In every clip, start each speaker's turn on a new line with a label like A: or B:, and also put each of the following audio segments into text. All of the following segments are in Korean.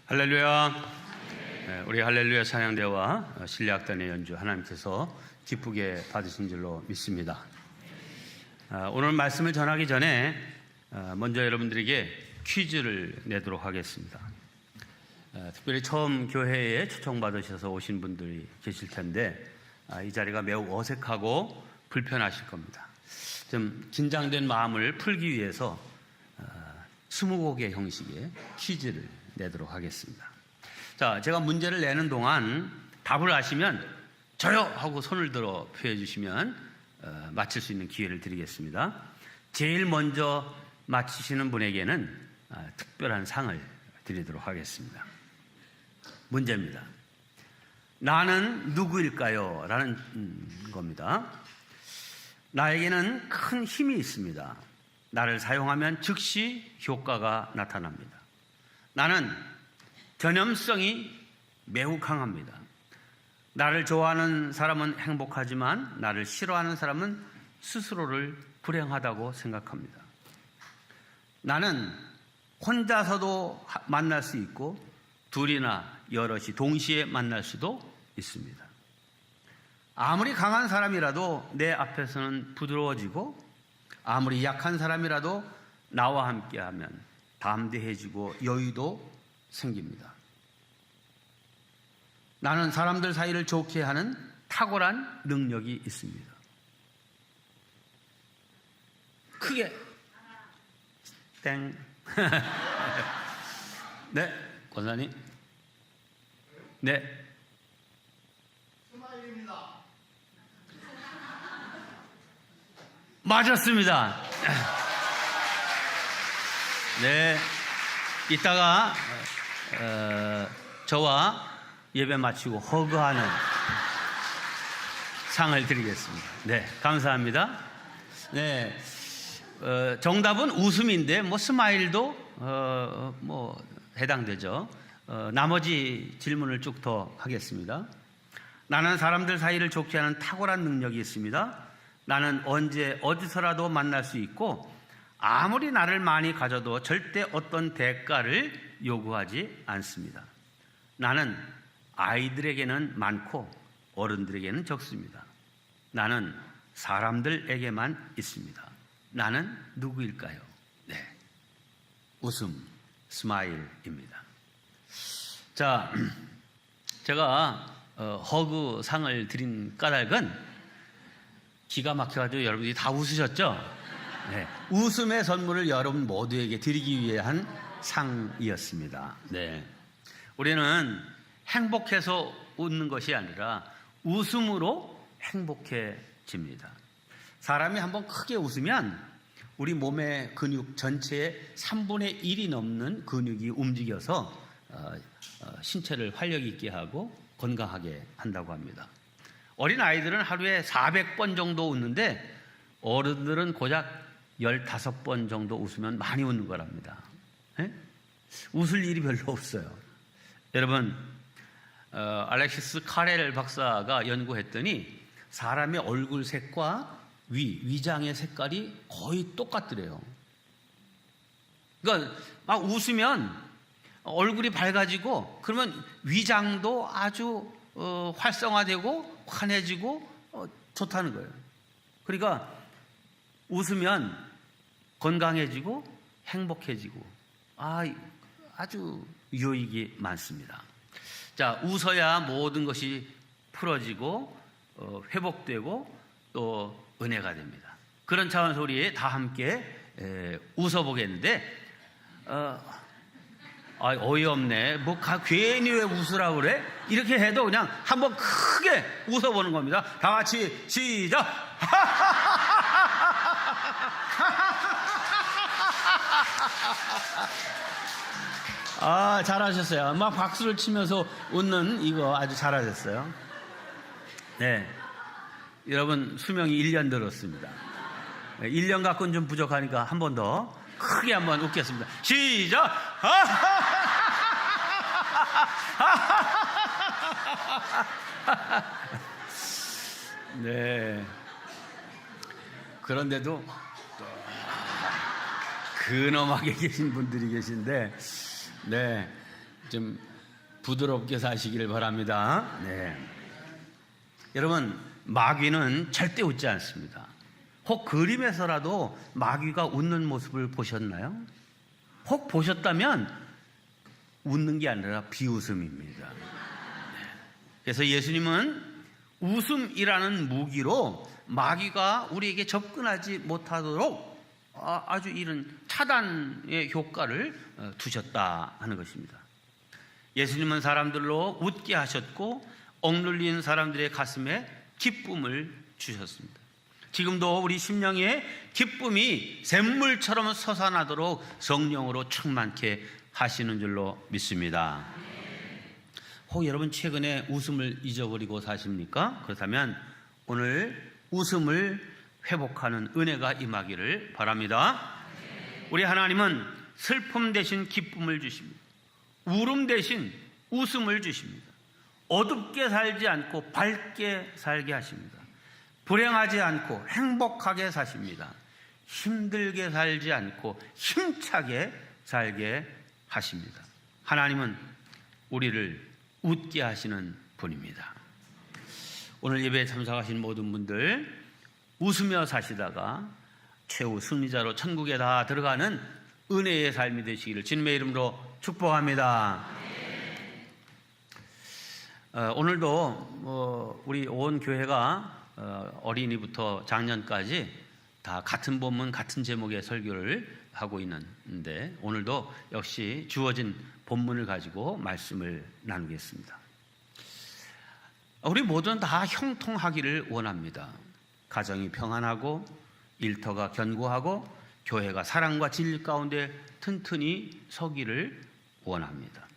A: 할렐루야. 우리 할렐루야 찬양대와 신뢰악단의 연주 하나님께서 기쁘게 받으신 줄로 믿습니다. 오늘 말씀을 전하기 전에 먼저 여러분들에게 퀴즈를 내도록 하겠습니다. 특별히 처음 교회에 초청받으셔서 오신 분들이 계실 텐데 이 자리가 매우 어색하고 불편하실 겁니다. 좀 긴장된 마음을 풀기 위해서 20곡의 형식의 퀴즈를 내도록 하겠습니다. 자, 제가 문제를 내는 동안 답을 아시면 저요! 하고 손을 들어 표해 주시면 맞힐 수 있는 기회를 드리겠습니다. 제일 먼저 맞히시는 분에게는 특별한 상을 드리도록 하겠습니다. 문제입니다. 나는 누구일까요? 라는 겁니다. 나에게는 큰 힘이 있습니다. 나를 사용하면 즉시 효과가 나타납니다. 나는 전염성이 매우 강합니다. 나를 좋아하는 사람은 행복하지만 나를 싫어하는 사람은 스스로를 불행하다고 생각합니다. 나는 혼자서도 만날 수 있고 둘이나 여럿이 동시에 만날 수도 있습니다. 아무리 강한 사람이라도 내 앞에서는 부드러워지고 아무리 약한 사람이라도 나와 함께하면 담대해지고 여유도 생깁니다. 나는 사람들 사이를 좋게 하는 탁월한 능력이 있습니다. 크게 땡. 네, 권사님. 네.
B: 스마일입니다.
A: 맞았습니다. 네, 이따가 저와 예배 마치고 허그하는 상을 드리겠습니다. 네, 감사합니다. 네, 정답은 웃음인데 스마일도 해당되죠. 나머지 질문을 쭉 더 하겠습니다. 나는 사람들 사이를 좋게 하는 탁월한 능력이 있습니다. 나는 언제 어디서라도 만날 수 있고 아무리 나를 많이 가져도 절대 어떤 대가를 요구하지 않습니다. 나는 아이들에게는 많고 어른들에게는 적습니다. 나는 사람들에게만 있습니다. 나는 누구일까요? 네, 웃음, 스마일입니다. 자, 제가 허그 상을 드린 까닭은 기가 막혀가지고 여러분들이 다 웃으셨죠? 네, 웃음의 선물을 여러분 모두에게 드리기 위해 한 상이었습니다. 네, 우리는 행복해서 웃는 것이 아니라 웃음으로 행복해집니다. 사람이 한번 크게 웃으면 우리 몸의 근육 전체의 3분의 1이 넘는 근육이 움직여서 신체를 활력 있게 하고 건강하게 한다고 합니다. 어린 아이들은 하루에 400번 정도 웃는데 어른들은 고작 15번 정도 웃으면 많이 웃는 거랍니다. 네? 웃을 일이 별로 없어요. 여러분, 알렉시스 카렐 박사가 연구했더니 사람의 얼굴 색과 위장의 색깔이 거의 똑같더래요. 그러니까 막 웃으면 얼굴이 밝아지고 그러면 위장도 아주 활성화되고 환해지고 좋다는 거예요. 그러니까 웃으면 건강해지고 행복해지고 아주 유익이 많습니다. 자, 웃어야 모든 것이 풀어지고 회복되고 또 은혜가 됩니다. 그런 차원에서 우리 다 함께 웃어보겠는데 어이없네. 괜히 왜 웃으라고 그래? 이렇게 해도 그냥 한번 크게 웃어보는 겁니다. 다 같이 시작! 잘하셨어요. 막 박수를 치면서 웃는 이거 아주 잘하셨어요. 네, 여러분 수명이 1년 늘었습니다. 1년 갖고는 좀 부족하니까 한 번 더 크게 한번 웃겠습니다. 시작! 네. 그런데도 근엄하게 계신 분들이 계신데, 네, 좀 부드럽게 사시길 바랍니다. 네. 여러분, 마귀는 절대 웃지 않습니다. 혹 그림에서라도 마귀가 웃는 모습을 보셨나요? 혹 보셨다면 웃는 게 아니라 비웃음입니다. 그래서 예수님은 웃음이라는 무기로 마귀가 우리에게 접근하지 못하도록 아주 이런 차단의 효과를 두셨다 하는 것입니다. 예수님은 사람들로 웃게 하셨고 억눌린 사람들의 가슴에 기쁨을 주셨습니다. 지금도 우리 심령에 기쁨이 샘물처럼 솟아나도록 성령으로 충만케 하시는 줄로 믿습니다. 혹 여러분 최근에 웃음을 잊어버리고 사십니까? 그렇다면 오늘 웃음을 회복하는 은혜가 임하기를 바랍니다. 우리 하나님은 슬픔 대신 기쁨을 주십니다. 울음 대신 웃음을 주십니다. 어둡게 살지 않고 밝게 살게 하십니다. 불행하지 않고 행복하게 사십니다. 힘들게 살지 않고 힘차게 살게 하십니다. 하나님은 우리를 웃게 하시는 분입니다. 오늘 예배에 참석하신 모든 분들 웃으며 사시다가 최후 승리자로 천국에 다 들어가는 은혜의 삶이 되시기를 주님의 이름으로 축복합니다. 오늘도 우리 온 교회가 어린이부터 장년까지 다 같은 본문 같은 제목의 설교를 하고 있는데 오늘도 역시 주어진 본문을 가지고 말씀을 나누겠습니다. 우리 모두는 다 형통하기를 원합니다. 가정이 평안하고 일터가 견고하고 교회가 사랑과 진리 가운데 튼튼히 서기를 원합니다.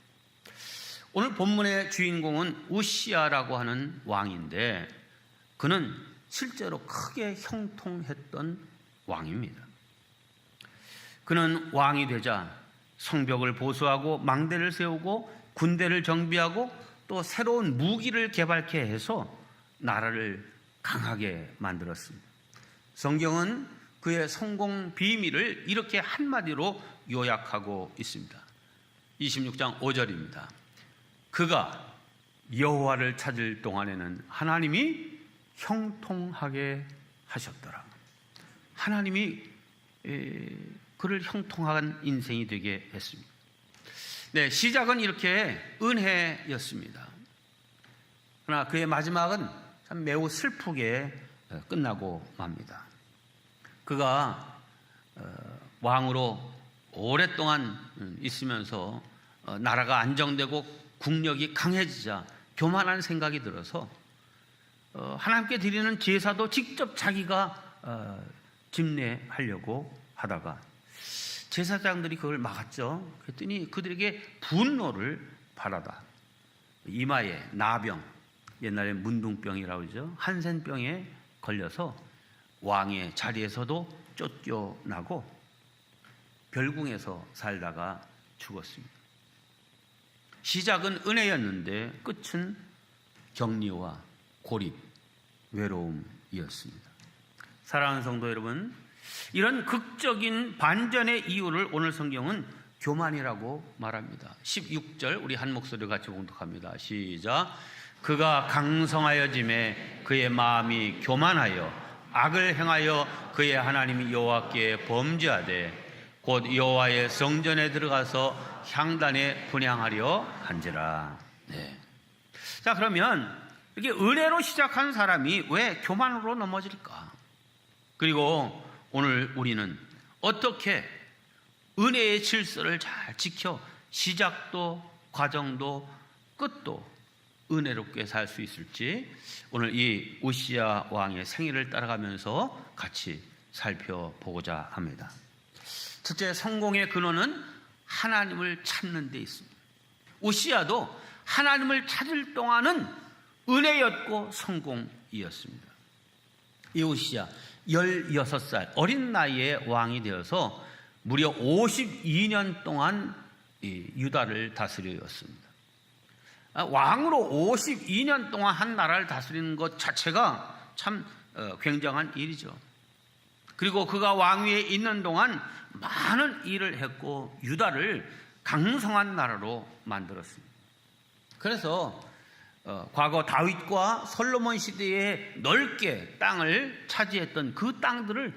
A: 오늘 본문의 주인공은 우시야라고 하는 왕인데 그는 실제로 크게 형통했던 왕입니다. 그는 왕이 되자 성벽을 보수하고 망대를 세우고 군대를 정비하고 또 새로운 무기를 개발케 해서 나라를 강하게 만들었습니다. 성경은 그의 성공 비밀을 이렇게 한마디로 요약하고 있습니다. 26장 5절입니다. 그가 여호와를 찾을 동안에는 하나님이 형통하게 하셨더라. 하나님이 그를 형통한 인생이 되게 했습니다. 네, 시작은 이렇게 은혜였습니다. 그러나 그의 마지막은 참 매우 슬프게 끝나고 맙니다. 그가 왕으로 오랫동안 있으면서 나라가 안정되고 국력이 강해지자 교만한 생각이 들어서 하나님께 드리는 제사도 직접 자기가 집례하려고 하다가 제사장들이 그걸 막았죠. 그랬더니 그들에게 분노를 바라다 이마에 나병, 옛날에 문둥병이라고 그러죠. 한센병에 걸려서 왕의 자리에서도 쫓겨나고 별궁에서 살다가 죽었습니다. 시작은 은혜였는데 끝은 격리와 고립, 외로움이었습니다. 사랑하는 성도 여러분, 이런 극적인 반전의 이유를 오늘 성경은 교만이라고 말합니다. 16절 우리 한 목소리로 같이 봉독합니다. 시작. 그가 강성하여짐에 그의 마음이 교만하여 악을 행하여 그의 하나님 여호와께 범죄하되 곧 여호와의 성전에 들어가서 향단에 분향하려 한지라. 네. 자, 그러면 이렇게 은혜로 시작한 사람이 왜 교만으로 넘어질까? 그리고 오늘 우리는 어떻게 은혜의 질서를 잘 지켜 시작도 과정도 끝도 은혜롭게 살 수 있을지 오늘 이 우시야 왕의 생애를 따라가면서 같이 살펴보고자 합니다. 첫째, 성공의 근원은 하나님을 찾는 데 있습니다. 우시야도 하나님을 찾을 동안은 은혜였고 성공이었습니다. 이 우시야 16살 어린 나이에 왕이 되어서 무려 52년 동안 유다를 다스려왔습니다. 왕으로 52년 동안 한 나라를 다스리는 것 자체가 참 굉장한 일이죠. 그리고 그가 왕위에 있는 동안 많은 일을 했고 유다를 강성한 나라로 만들었습니다. 그래서 과거 다윗과 솔로몬 시대에 넓게 땅을 차지했던 그 땅들을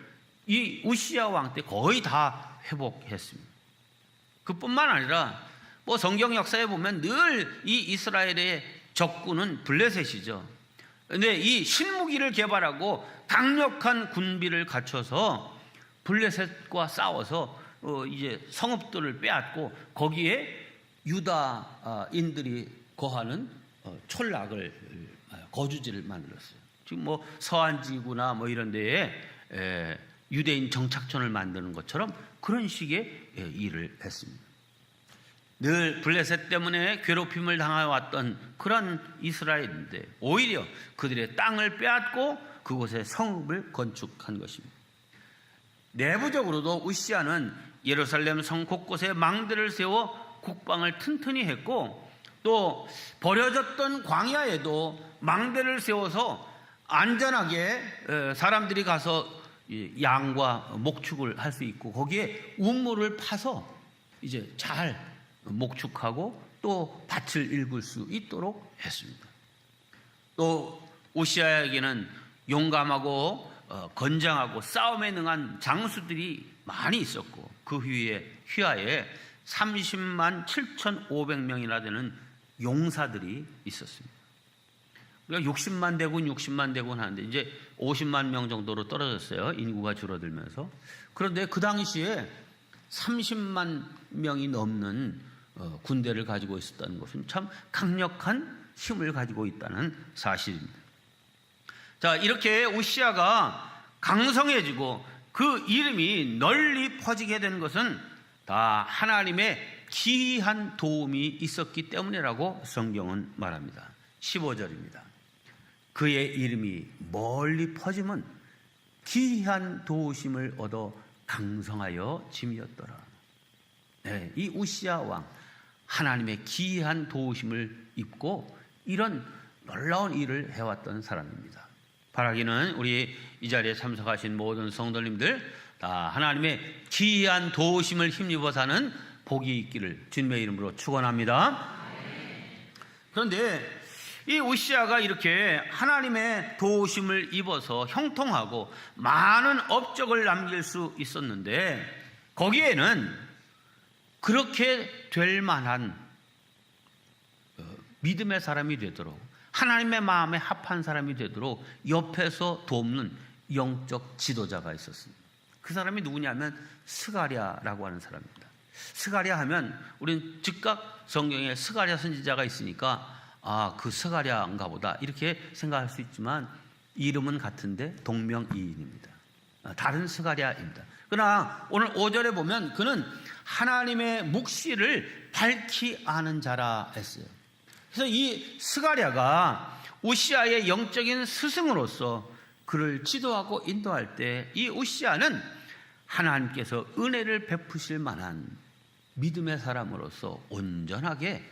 A: 이 우시야 왕 때 거의 다 회복했습니다. 그뿐만 아니라 뭐 성경 역사에 보면 늘 이 이스라엘의 적군은 블레셋이죠. 그런데 이 신무기를 개발하고 강력한 군비를 갖춰서 블레셋과 싸워서 이제 성읍들을 빼앗고 거기에 유다인들이 거하는 촌락을 거주지를 만들었어요. 지금 뭐 서안지구나 뭐 이런 데에 유대인 정착촌을 만드는 것처럼 그런 식의 일을 했습니다. 늘 블레셋 때문에 괴롭힘을 당해왔던 그런 이스라엘인데 오히려 그들의 땅을 빼앗고 그곳에 성읍을 건축한 것입니다. 내부적으로도 우시야는 예루살렘 성 곳곳에 망대를 세워 국방을 튼튼히 했고 또 버려졌던 광야에도 망대를 세워서 안전하게 사람들이 가서 양과 목축을 할 수 있고 거기에 우물을 파서 이제 잘 목축하고 또 밭을 일굴 수 있도록 했습니다. 또 우시야에게는 용감하고 건장하고 싸움에 능한 장수들이 많이 있었고 그 휘하에 30만 7,500명이나 되는 용사들이 있었습니다. 우리가 60만 대군 하는데 이제 50만 명 정도로 떨어졌어요. 인구가 줄어들면서. 그런데 그 당시에 30만 명이 넘는 군대를 가지고 있었다는 것은 참 강력한 힘을 가지고 있다는 사실입니다. 자, 이렇게 우시야가 강성해지고 그 이름이 널리 퍼지게 된 것은 다 하나님의 기이한 도움이 있었기 때문이라고 성경은 말합니다. 15절입니다. 그의 이름이 멀리 퍼지면 기이한 도우심을 얻어 강성하여 짐이었더라. 네, 이 우시야 왕 하나님의 기이한 도우심을 입고 이런 놀라운 일을 해왔던 사람입니다. 바라기는 우리 이 자리에 참석하신 모든 성도님들 다 하나님의 기이한 도우심을 힘입어 사는 복이 있기를 주님의 이름으로 축원합니다. 그런데 이 우시야가 이렇게 하나님의 도우심을 입어서 형통하고 많은 업적을 남길 수 있었는데 거기에는 그렇게 될 만한 믿음의 사람이 되도록 하나님의 마음에 합한 사람이 되도록 옆에서 돕는 영적 지도자가 있었습니다. 그 사람이 누구냐면 스가랴라고 하는 사람입니다. 스가랴 하면 우리는 즉각 성경에 스가랴 선지자가 있으니까 그 스가랴인가 보다 이렇게 생각할 수 있지만 이름은 같은데 동명이인입니다. 다른 스가랴입니다. 그러나 오늘 5절에 보면 그는 하나님의 묵시를 밝히 아는 자라 했어요. 그래서 이 스가랴가 우시야의 영적인 스승으로서 그를 지도하고 인도할 때 이 우시야는 하나님께서 은혜를 베푸실 만한 믿음의 사람으로서 온전하게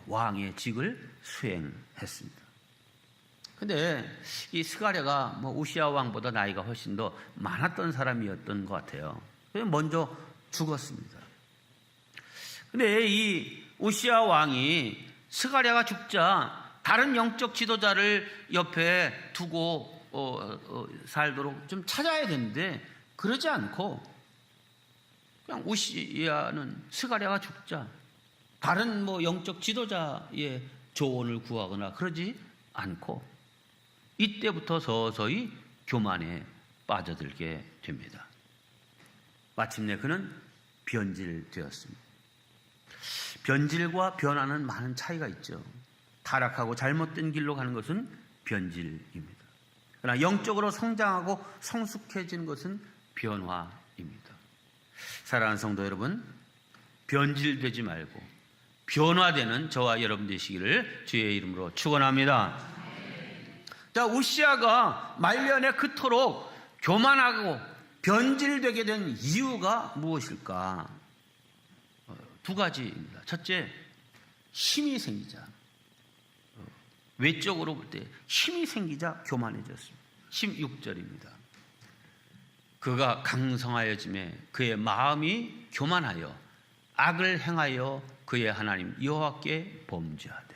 A: 왕의 직을 수행했습니다. 근데 이 스가랴가 우시야 왕보다 나이가 훨씬 더 많았던 사람이었던 것 같아요. 그래서 먼저 죽었습니다. 근데 이 우시야 왕이 스가랴가 죽자 다른 영적 지도자를 옆에 두고 살도록 좀 찾아야 되는데 그러지 않고 그냥 우시야는 스가랴가 죽자 다른 영적 지도자의 조언을 구하거나 그러지 않고 이때부터 서서히 교만에 빠져들게 됩니다. 마침내 그는 변질되었습니다. 변질과 변화는 많은 차이가 있죠. 타락하고 잘못된 길로 가는 것은 변질입니다. 그러나 영적으로 성장하고 성숙해지는 것은 변화입니다. 사랑하는 성도 여러분, 변질되지 말고 변화되는 저와 여러분 되시기를 주의 이름으로 축원합니다. 자, 우시야가 말년에 그토록 교만하고 변질되게 된 이유가 무엇일까? 두 가지입니다. 첫째, 힘이 생기자. 외적으로 볼 때 힘이 생기자 교만해졌습니다. 16절입니다. 그가 강성하여짐에 그의 마음이 교만하여 악을 행하여 그의 하나님 여호와께 범죄하되.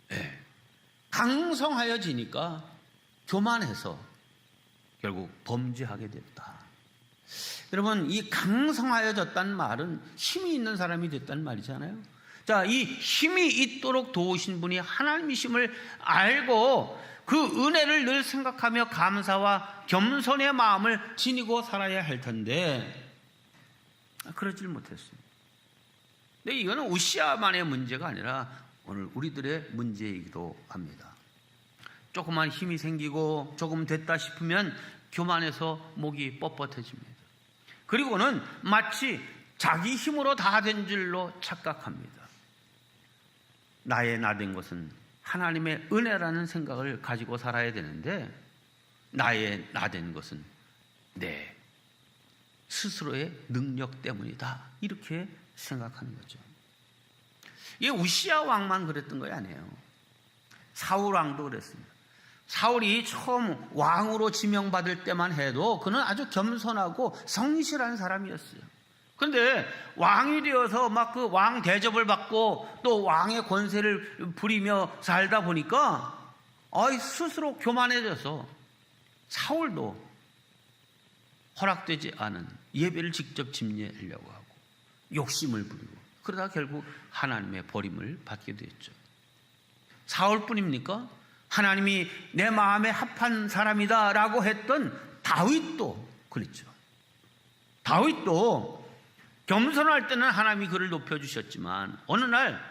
A: 네. 강성하여지니까 교만해서 결국 범죄하게 됐다. 여러분, 이 강성하여졌다는 말은 힘이 있는 사람이 됐다는 말이잖아요. 자, 이 힘이 있도록 도우신 분이 하나님이심을 알고 그 은혜를 늘 생각하며 감사와 겸손의 마음을 지니고 살아야 할 텐데 그러질 못했습니다. 근데 이거는 우시아만의 문제가 아니라 오늘 우리들의 문제이기도 합니다. 조그만 힘이 생기고 조금 됐다 싶으면 교만해서 목이 뻣뻣해집니다. 그리고는 마치 자기 힘으로 다 된 줄로 착각합니다. 나의 나된 것은 하나님의 은혜라는 생각을 가지고 살아야 되는데 나의 나된 것은 내 스스로의 능력 때문이다. 이렇게 생각하는 거죠. 이게 우시아 왕만 그랬던 거 아니에요. 사울 왕도 그랬습니다. 사울이 처음 왕으로 지명받을 때만 해도 그는 아주 겸손하고 성실한 사람이었어요. 그런데 왕이 되어서 막 그 왕 대접을 받고 또 왕의 권세를 부리며 살다 보니까 스스로 교만해져서 사울도 허락되지 않은 예배를 직접 집례하려고 하고 욕심을 부리고 그러다 결국 하나님의 버림을 받게 됐죠. 사울뿐입니까? 하나님이 내 마음에 합한 사람이다 라고 했던 다윗도 그랬죠. 다윗도 겸손할 때는 하나님이 그를 높여주셨지만 어느 날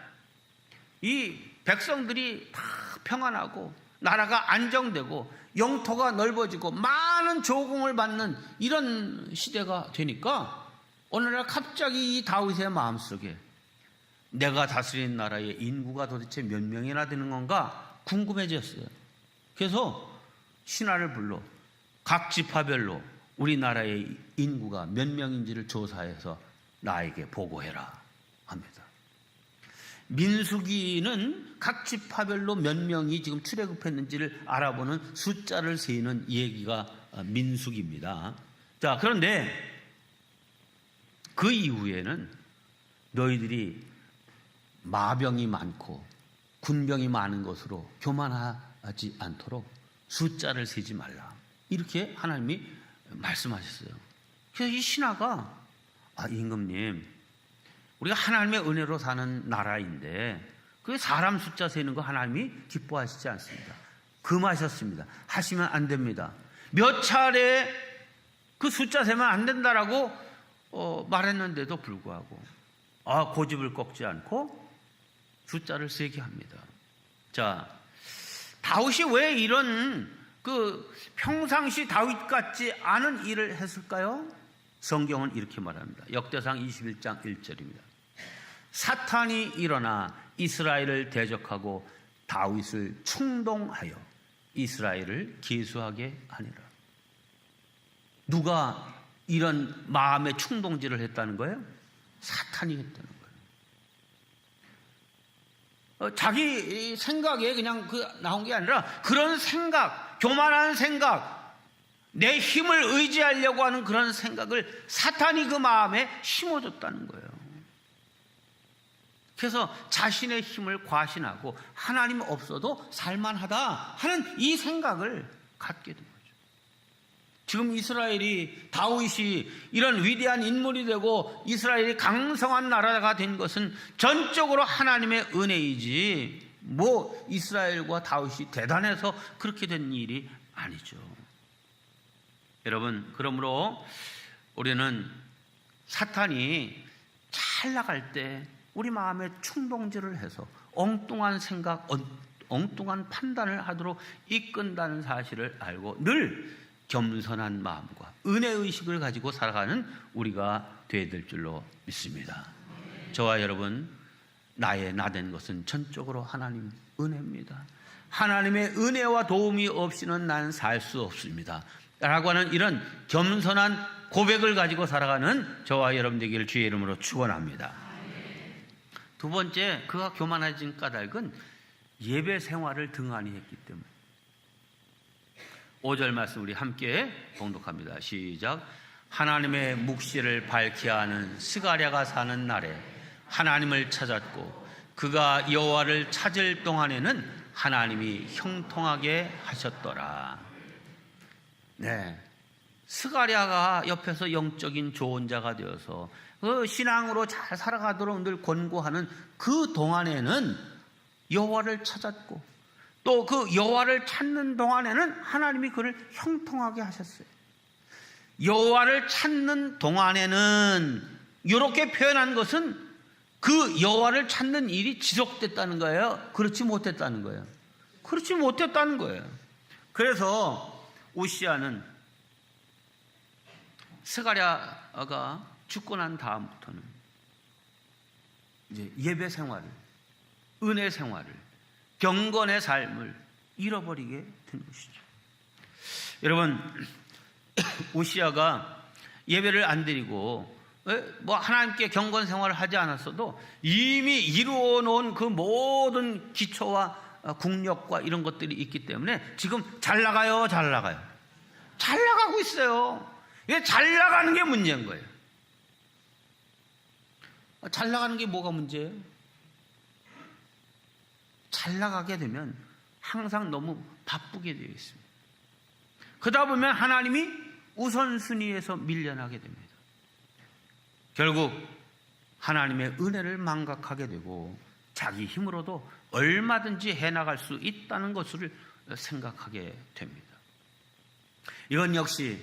A: 이 백성들이 다 평안하고 나라가 안정되고 영토가 넓어지고 많은 조공을 받는 이런 시대가 되니까 어느 날 갑자기 이 다윗의 마음속에 내가 다스리는 나라의 인구가 도대체 몇 명이나 되는 건가 궁금해졌어요. 그래서 신하를 불러 각 지파별로 우리나라의 인구가 몇 명인지를 조사해서 나에게 보고해라 합니다. 민수기는 각 지파별로 몇 명이 지금 출애굽했는지를 알아보는 숫자를 세는 얘기가 민수기입니다. 자, 그런데 그 이후에는 너희들이 마병이 많고 군병이 많은 것으로 교만하지 않도록 숫자를 세지 말라. 이렇게 하나님이 말씀하셨어요. 그래서 이 신하가 임금님, 우리가 하나님의 은혜로 사는 나라인데 그 사람 숫자 세는 거 하나님이 기뻐하시지 않습니다. 금하셨습니다. 하시면 안 됩니다. 몇 차례 그 숫자 세면 안 된다라고 말했는데도 불구하고 고집을 꺾지 않고 숫자를 세게 합니다. 자, 다윗이 왜 이런 평상시 다윗 같지 않은 일을 했을까요? 성경은 이렇게 말합니다. 역대상 21장 1절입니다. 사탄이 일어나 이스라엘을 대적하고 다윗을 충동하여 이스라엘을 계수하게 하니라. 누가 이런 마음의 충동질을 했다는 거예요? 사탄이 했다는 거예요. 자기 생각에 그냥 나온 게 아니라 그런 생각, 교만한 생각, 내 힘을 의지하려고 하는 그런 생각을 사탄이 그 마음에 심어줬다는 거예요. 그래서 자신의 힘을 과신하고 하나님 없어도 살만하다 하는 이 생각을 갖게 된 거죠. 지금 이스라엘이 다윗이 이런 위대한 인물이 되고 이스라엘이 강성한 나라가 된 것은 전적으로 하나님의 은혜이지 이스라엘과 다윗이 대단해서 그렇게 된 일이 아니죠. 여러분, 그러므로 우리는 사탄이 잘 나갈 때 우리 마음에 충동질을 해서 엉뚱한 생각, 엉뚱한 판단을 하도록 이끈다는 사실을 알고 늘 겸손한 마음과 은혜의식을 가지고 살아가는 우리가 되어야 될 줄로 믿습니다. 저와 여러분, 나의 나된 것은 전적으로 하나님 은혜입니다. 하나님의 은혜와 도움이 없이는 난 살 수 없습니다 라고 하는 이런 겸손한 고백을 가지고 살아가는 저와 여러분 되기를 주의 이름으로 축원합니다. 두 번째, 그가 교만해진 까닭은 예배 생활을 등한히 했기 때문에. 5절 말씀 우리 함께 봉독합니다. 시작. 하나님의 묵시를 밝히 하는 스가랴가 사는 날에 하나님을 찾았고 그가 여호와를 찾을 동안에는 하나님이 형통하게 하셨더라. 네, 스가랴가 옆에서 영적인 조언자가 되어서 그 신앙으로 잘 살아가도록 늘 권고하는 그 동안에는 여호와를 찾았고 또 그 여호와를 찾는 동안에는 하나님이 그를 형통하게 하셨어요. 여호와를 찾는 동안에는 이렇게 표현한 것은 그 여호와를 찾는 일이 지속됐다는 거예요? 그렇지 못했다는 거예요? 그렇지 못했다는 거예요. 그래서 우시야는 스가랴가 죽고 난 다음부터는 이제 예배 생활을, 은혜 생활을, 경건의 삶을 잃어버리게 된 것이죠. 여러분, 우시야가 예배를 안 드리고 뭐 하나님께 경건 생활을 하지 않았어도 이미 이루어 놓은 그 모든 기초와 국력과 이런 것들이 있기 때문에 지금 잘 나가요, 잘 나가요. 잘 나가고 있어요. 이게 잘 나가는 게 문제인 거예요. 잘 나가는 게 뭐가 문제예요? 잘 나가게 되면 항상 너무 바쁘게 되어 있습니다. 그러다 보면 하나님이 우선순위에서 밀려나게 됩니다. 결국 하나님의 은혜를 망각하게 되고 자기 힘으로도 얼마든지 해나갈 수 있다는 것을 생각하게 됩니다. 이건 역시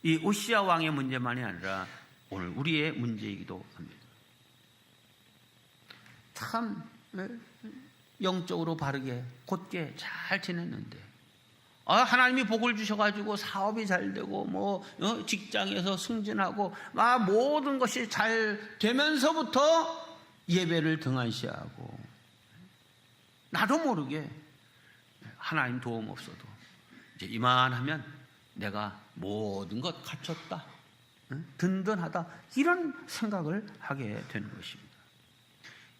A: 이 우시야 왕의 문제만이 아니라 오늘 우리의 문제이기도 합니다. 참 영적으로 바르게 곧게 잘 지냈는데 하나님이 복을 주셔가지고 사업이 잘 되고 뭐 직장에서 승진하고 모든 것이 잘 되면서부터 예배를 등한시하고 나도 모르게 하나님 도움 없어도 이제 이만하면 내가 모든 것 갖췄다, 든든하다, 이런 생각을 하게 되는 것입니다.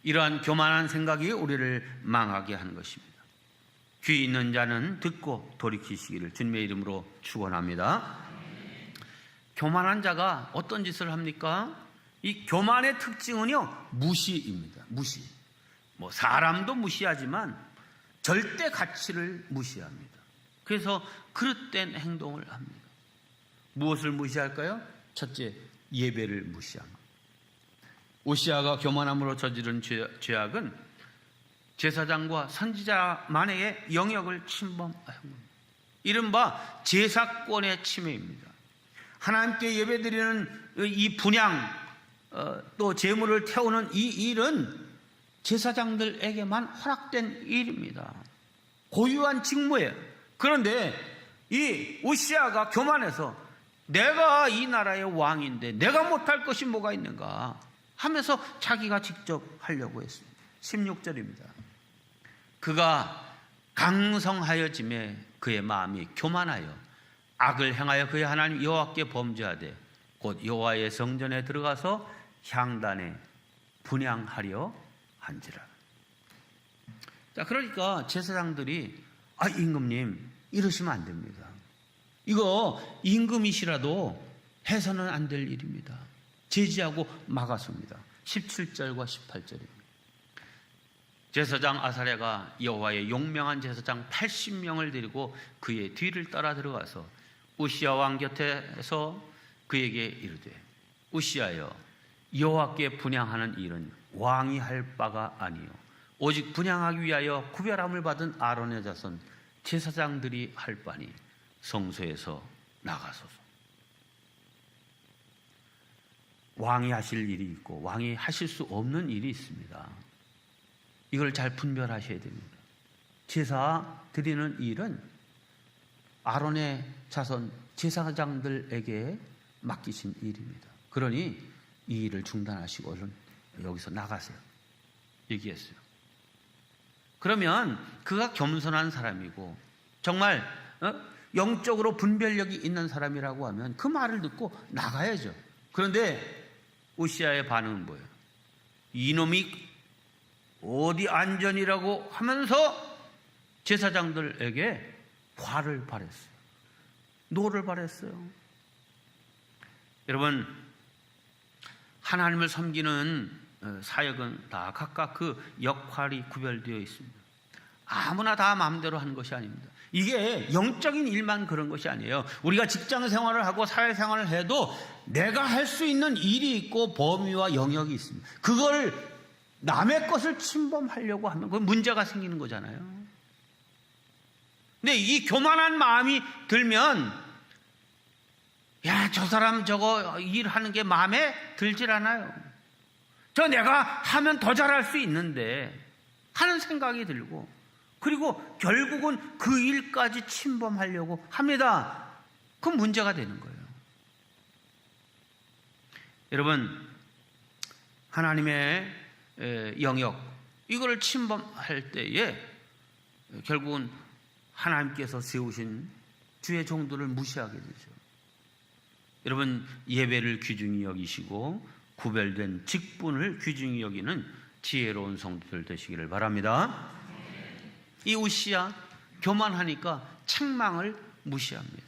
A: 이러한 교만한 생각이 우리를 망하게 하는 것입니다. 귀 있는 자는 듣고 돌이키시기를 주님의 이름으로 축원합니다. 교만한 자가 어떤 짓을 합니까? 이 교만의 특징은요, 무시입니다. 무시. 뭐 사람도 무시하지만 절대 가치를 무시합니다. 그래서 그릇된 행동을 합니다. 무엇을 무시할까요? 첫째, 예배를 무시합니다. 우시야가 교만함으로 저지른 죄악은 제사장과 선지자만의 영역을 침범한 겁니다. 이른바 제사권의 침해입니다. 하나님께 예배드리는 이 분향 또 제물을 태우는 이 일은 제사장들에게만 허락된 일입니다. 고유한 직무예요. 그런데 이 우시야가 교만해서 내가 이 나라의 왕인데 내가 못할 것이 뭐가 있는가 하면서 자기가 직접 하려고 했습니다. 16절입니다. 그가 강성하여짐에 그의 마음이 교만하여 악을 행하여 그의 하나님 여호와께 범죄하되 곧 여호와의 성전에 들어가서 향단에 분향하려 한지라. 자, 그러니까 제사장들이 임금님 이러시면 안 됩니다. 이거 임금이시라도 해서는 안 될 일입니다. 제지하고 막았습니다. 17절과 18절입니다. 제사장 아사랴가 여호와의 용명한 제사장 80명을 데리고 그의 뒤를 따라 들어가서 우시야 왕 곁에서 그에게 이르되 우시야여, 여호와께 분향하는 일은 왕이 할 바가 아니요 오직 분향하기 위하여 구별함을 받은 아론의 자손 제사장들이 할 바니 성소에서 나가소서. 왕이 하실 일이 있고 왕이 하실 수 없는 일이 있습니다. 이걸 잘 분별하셔야 됩니다. 제사 드리는 일은 아론의 자손 제사장들에게 맡기신 일입니다. 그러니 이 일을 중단하시고 얼른 여기서 나가세요. 얘기했어요. 그러면 그가 겸손한 사람이고 정말 영적으로 분별력이 있는 사람이라고 하면 그 말을 듣고 나가야죠. 그런데 우시야의 반응은 뭐예요? 이놈이 어디 안전이라고 하면서 제사장들에게 화를 발했어요. 노를 발했어요. 여러분, 하나님을 섬기는 사역은 다 각각 그 역할이 구별되어 있습니다. 아무나 다 마음대로 하는 것이 아닙니다. 이게 영적인 일만 그런 것이 아니에요. 우리가 직장 생활을 하고 사회 생활을 해도 내가 할 수 있는 일이 있고 범위와 영역이 있습니다. 그걸 남의 것을 침범하려고 하면 그 문제가 생기는 거잖아요. 근데 이 교만한 마음이 들면 야, 저 사람 저거 일하는 게 마음에 들질 않아요. 저 내가 하면 더 잘할 수 있는데 하는 생각이 들고, 그리고 결국은 그 일까지 침범하려고 합니다. 그 문제가 되는 거예요. 여러분, 하나님의 영역, 이거를 침범할 때에 결국은 하나님께서 세우신 주의 종들을 무시하게 되죠. 여러분, 예배를 귀중히 여기시고 구별된 직분을 귀중히 여기는 지혜로운 성도들 되시기를 바랍니다. 이 우시야, 교만하니까 책망을 무시합니다.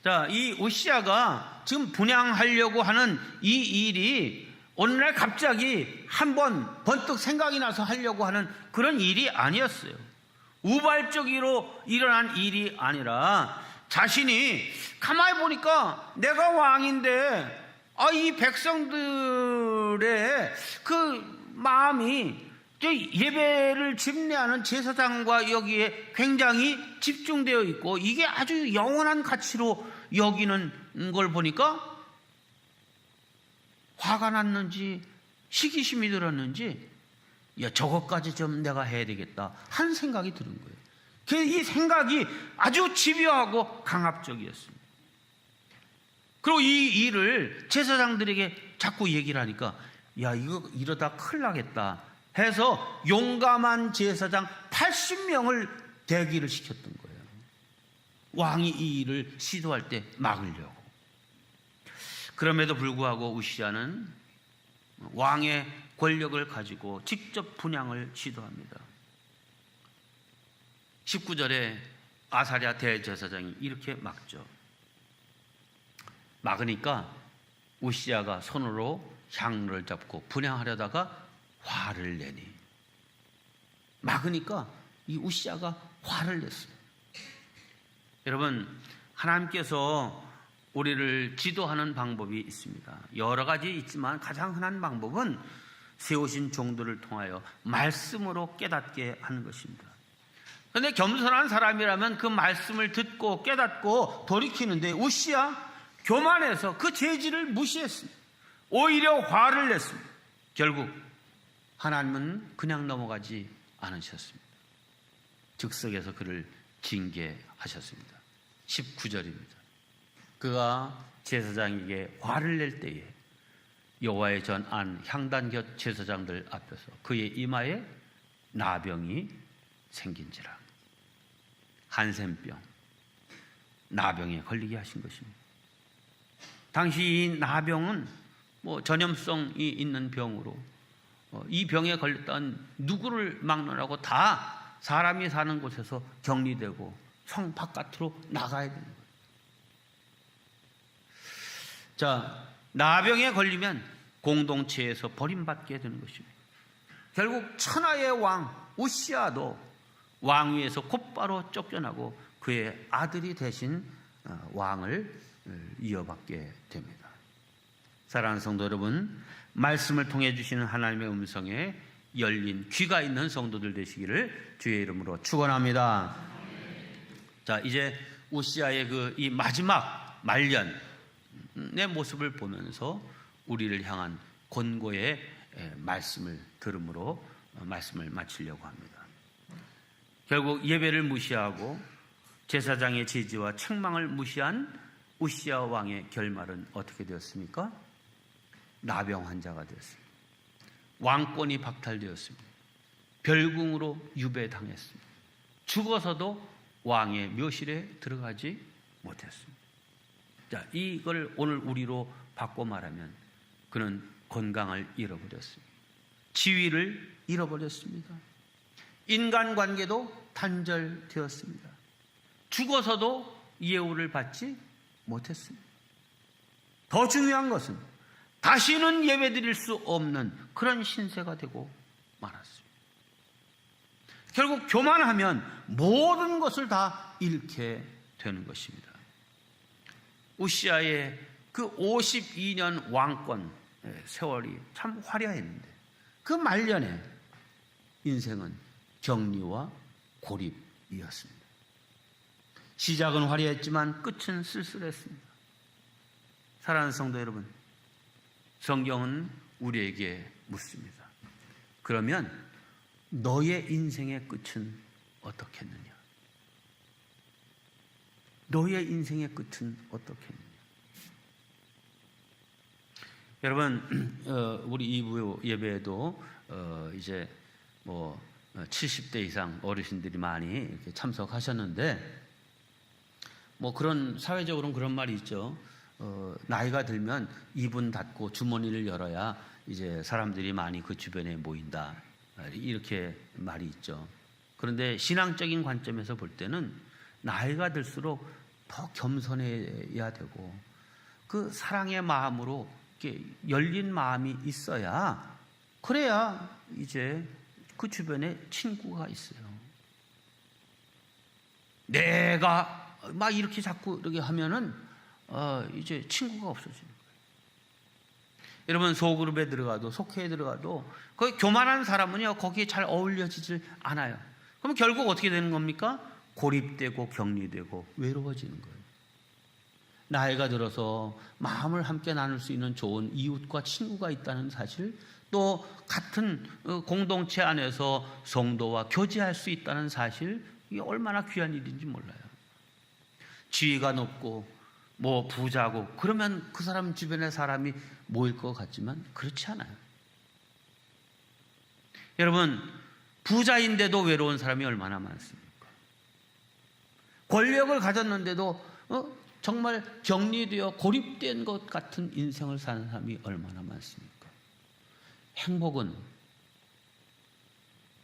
A: 자, 이 우시야가 지금 분향하려고 하는 이 일이 오늘날 갑자기 한번 번뜩 생각이 나서 하려고 하는 그런 일이 아니었어요. 우발적으로 일어난 일이 아니라 자신이 가만히 보니까 내가 왕인데 이 백성들의 그 마음이 예배를 집례하는 제사장과 여기에 굉장히 집중되어 있고 이게 아주 영원한 가치로 여기는 걸 보니까 화가 났는지 시기심이 들었는지 야, 저것까지 좀 내가 해야 되겠다 한 생각이 드는 거예요. 이 생각이 아주 집요하고 강압적이었습니다. 그리고 이 일을 제사장들에게 자꾸 얘기를 하니까 야, 이거 이러다 큰일 나겠다 해서 용감한 제사장 80명을 대기를 시켰던 거예요. 왕이 이 일을 시도할 때 막으려고. 그럼에도 불구하고 우시야는 왕의 권력을 가지고 직접 분향을 시도합니다. 19절에 아사랴 대제사장이 이렇게 막죠. 막으니까 우시야가 손으로 향로를 잡고 분향하려다가 화를 내니, 막으니까 이 우시야가 화를 냈어요. 여러분, 하나님께서 우리를 지도하는 방법이 있습니다. 여러 가지 있지만 가장 흔한 방법은 세우신 종들을 통하여 말씀으로 깨닫게 하는 것입니다. 그런데 겸손한 사람이라면 그 말씀을 듣고 깨닫고 돌이키는데 우시야 교만해서 그 제지를 무시했습니다. 오히려 화를 냈습니다. 결국 하나님은 그냥 넘어가지 않으셨습니다. 즉석에서 그를 징계하셨습니다. 19절입니다. 그가 제사장에게 화를 낼 때에 여호와의 전 안 향단 곁 제사장들 앞에서 그의 이마에 나병이 생긴지라. 한센병, 나병에 걸리게 하신 것입니다. 당시 이 나병은 전염성이 있는 병으로 이 병에 걸렸던 누구를 막론하고 다 사람이 사는 곳에서 격리되고 성 바깥으로 나가야 되는 거예요. 자, 나병에 걸리면 공동체에서 버림받게 되는 것입니다. 결국 천하의 왕 우시야도 왕위에서 곧바로 쫓겨나고 그의 아들이 대신 왕을 이어받게 됩니다. 사랑하는 성도 여러분, 말씀을 통해 주시는 하나님의 음성에 열린 귀가 있는 성도들 되시기를 주의 이름으로 축원합니다. 자, 이제 우시야의 이 마지막 말년의 모습을 보면서 우리를 향한 권고의 말씀을 들음으로 말씀을 마치려고 합니다. 결국 예배를 무시하고 제사장의 제지와 책망을 무시한 우시야 왕의 결말은 어떻게 되었습니까? 나병 환자가 되었습니다. 왕권이 박탈되었습니다. 별궁으로 유배당했습니다. 죽어서도 왕의 묘실에 들어가지 못했습니다. 자, 이걸 오늘 우리로 바꿔 말하면 그는 건강을 잃어버렸습니다. 지위를 잃어버렸습니다. 인간관계도 단절되었습니다. 죽어서도 예우를 받지 못했습니다. 더 중요한 것은 다시는 예배드릴 수 없는 그런 신세가 되고 말았습니다. 결국 교만하면 모든 것을 다 잃게 되는 것입니다. 우시아의 그 52년 왕권 세월이 참 화려했는데 그 말년에 인생은 격리와 고립이었습니다. 시작은 화려했지만 끝은 쓸쓸했습니다. 사랑하는 성도 여러분, 성경은 우리에게 묻습니다. 그러면 너의 인생의 끝은 어떻겠느냐? 너의 인생의 끝은 어떻겠느냐? 여러분, 우리 2부 예배에도 이제 70대 이상 어르신들이 많이 이렇게 참석하셨는데, 그런 사회적으로는 그런 말이 있죠. 나이가 들면 입은 닫고 주머니를 열어야 이제 사람들이 많이 그 주변에 모인다. 이렇게 말이 있죠. 그런데 신앙적인 관점에서 볼 때는 나이가 들수록 더 겸손해야 되고 그 사랑의 마음으로 이렇게 열린 마음이 있어야 그래야 이제 그 주변에 친구가 있어요. 내가 막 이렇게 자꾸 이렇게 하면은 이제 친구가 없어지는 거예요. 여러분, 소그룹에 들어가도 속회에 들어가도 거기 교만한 사람은요 거기에 잘 어울려지질 않아요. 그럼 결국 어떻게 되는 겁니까? 고립되고 격리되고 외로워지는 거예요. 나이가 들어서 마음을 함께 나눌 수 있는 좋은 이웃과 친구가 있다는 사실, 또 같은 공동체 안에서 성도와 교제할 수 있다는 사실, 이게 얼마나 귀한 일인지 몰라요. 지위가 높고 부자고 그러면 그 사람 주변에 사람이 모일 것 같지만 그렇지 않아요. 여러분, 부자인데도 외로운 사람이 얼마나 많습니까? 권력을 가졌는데도 정말 격리되어 고립된 것 같은 인생을 사는 사람이 얼마나 많습니까? 행복은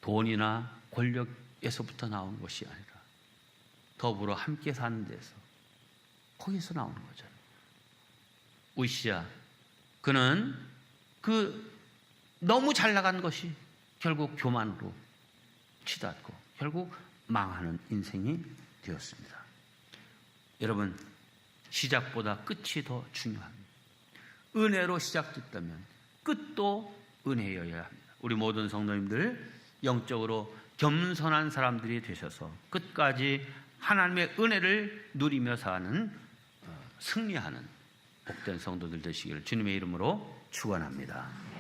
A: 돈이나 권력에서부터 나오는 것이 아니라 더불어 함께 사는 데서 거기서 나오는 거잖아요. 우시야, 그는 너무 잘 나간 것이 결국 교만으로 치닫고 결국 망하는 인생이 되었습니다. 여러분, 시작보다 끝이 더 중요합니다. 은혜로 시작됐다면 끝도 은혜여야 합니다. 우리 모든 성도님들 영적으로 겸손한 사람들이 되셔서 끝까지 하나님의 은혜를 누리며 사는 승리하는 복된 성도들 되시기를 주님의 이름으로 축원합니다.